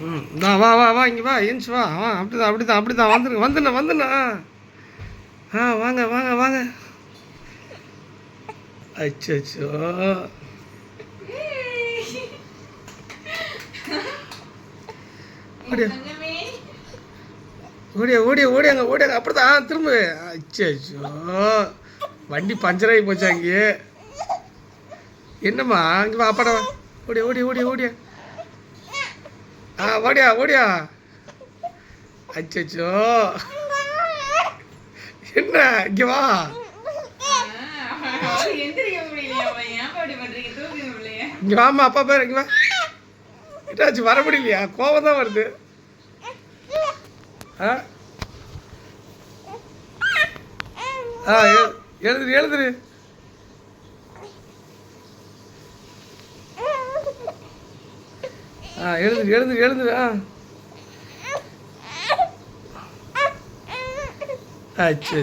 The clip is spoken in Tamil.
ம் வா வா வா இங்கே வா ஏஞ்சி வா அப்படி தான் வந்துண்ணா வாங்க வாங்க வாங்க அச்சோ ஓடியாங்க அப்படிதான் திரும்ப அச்சோ வண்டி பஞ்சராகி போச்சா இங்கே என்னம்மா இங்கே வா அப்பாடா ஓடியா ஓடியா அச்சோ என்ன இங்கே வா இங்கே வாம்மா அப்பா பேர் இங்கே வா என்னாச்சு வர முடியலையா கோவம் தான் வருது எழுதுரு எழுதுரு அச்சோ